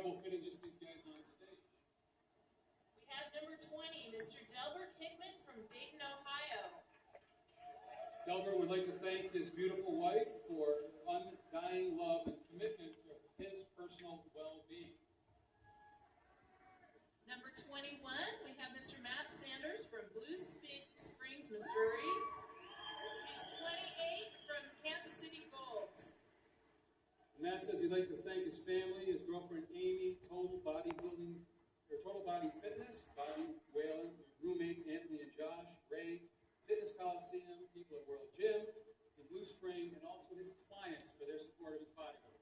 we'll fit in just these guys on stage. We have number 20, Mr. Delbert Hickman from Dayton, Ohio. Delbert would like to thank his beautiful wife for undying love and commitment to his personal well-being. Number 21, we have Mr. Matt Sanders from Blue Springs, Missouri. He's 28 from Kansas City Golds. And Matt says he'd like to thank his family, his girlfriend Amy, Total Body Fitness, Bobby Whalen, roommates Anthony and Josh, Ray, Fitness Coliseum, people at World Gym, and Blue Spring, and also his clients for their support of his bodybuilding.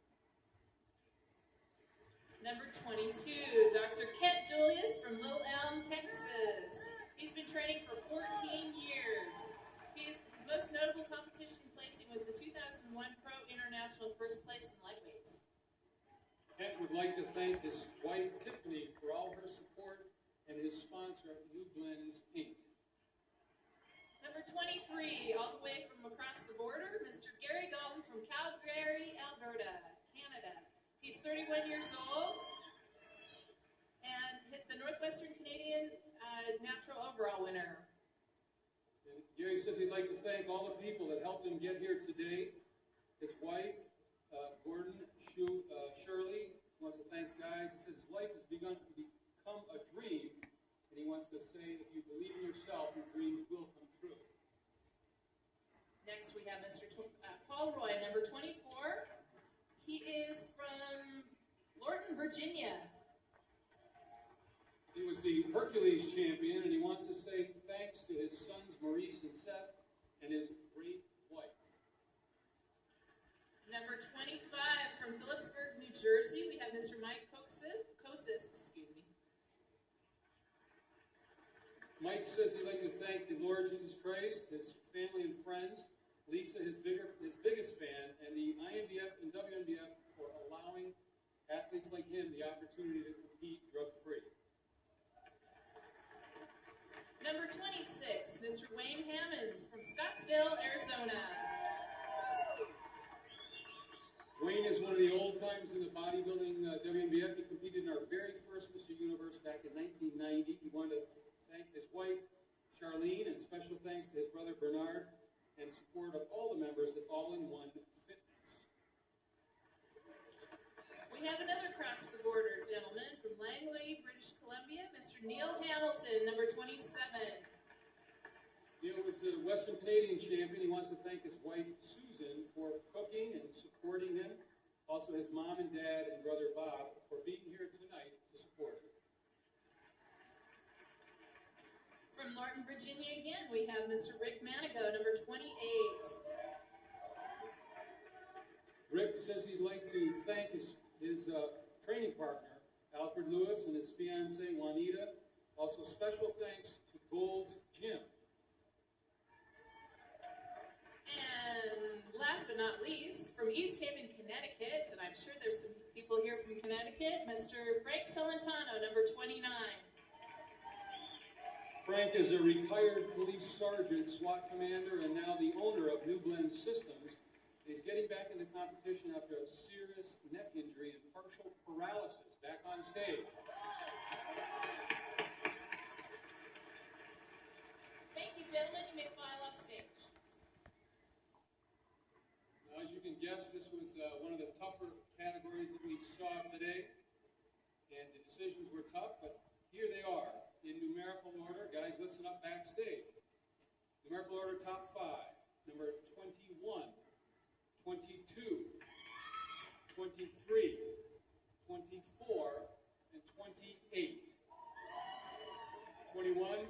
Number 22, Dr. Kent Julius from Little Elm, Texas. He's been training for 14 years. His most notable competition placing was the 2001 Pro International first place in lightweights. Kent would like to thank his wife Tiffany for all her support and his sponsor, New Blends, Inc. Number 23, all the way from across the border, Mr. Gary Galton from Calgary, Alberta, Canada. He's 31 years old and hit the Northwestern Canadian Natural Overall winner. And Gary says he'd like to thank all the people that helped him get here today. His wife, Gordon Shirley, wants to thank guys. He says his life has begun to become a dream, and he wants to say, if you believe in yourself, your dreams will come true. Next, we have Mr. Paul Roy, number 24. He is from Lorton, Virginia. He was the Hercules champion, and he wants to say thanks to his sons Maurice and Seth and his great wife. Number 25, from Phillipsburg, New Jersey, we have Mr. Mike Kosis. Mike says he'd like to thank the Lord Jesus Christ, his family and friends, Lisa, his biggest fan, and the INBF and WNBF for allowing athletes like him the opportunity to compete drug-free. Number 26, Mr. Wayne Hammonds from Scottsdale, Arizona. Wayne is one of the old times in the bodybuilding WNBF. He competed in our very first Mr. Universe back in 1990. He wanted to thank his wife, Charlene, and special thanks to his brother, Bernard, and support of all the members at All-in-One Fitness. We have another cross-the-border gentleman from Langley, British Columbia, Mr. Neil Hamilton, number 27. Neil was the Western Canadian champion. He wants to thank his wife, Susan, for cooking and supporting him. Also his mom and dad and brother, Bob, for being here tonight to support him. From Lorton, Virginia again, we have Mr. Rick Manigo, number 28. Rick says he'd like to thank his training partner, Alfred Lewis, and his fiancée, Juanita. Also special thanks to Gold's Gym. And last but not least, from East Haven, Connecticut, and I'm sure there's some people here from Connecticut, Mr. Frank Celentano, number 29. Frank is a retired police sergeant, SWAT commander, and now the owner of New Blend Systems. He's getting back into competition after a serious neck injury and partial paralysis. Back on stage. Thank you, gentlemen. You may file off stage. Now, as you can guess, this was one of the tougher categories that we saw today. And the decisions were tough, but here they are. In numerical order, guys, listen up backstage. Numerical order top 5. Number 21, 22, 23, 24, and 28. 21,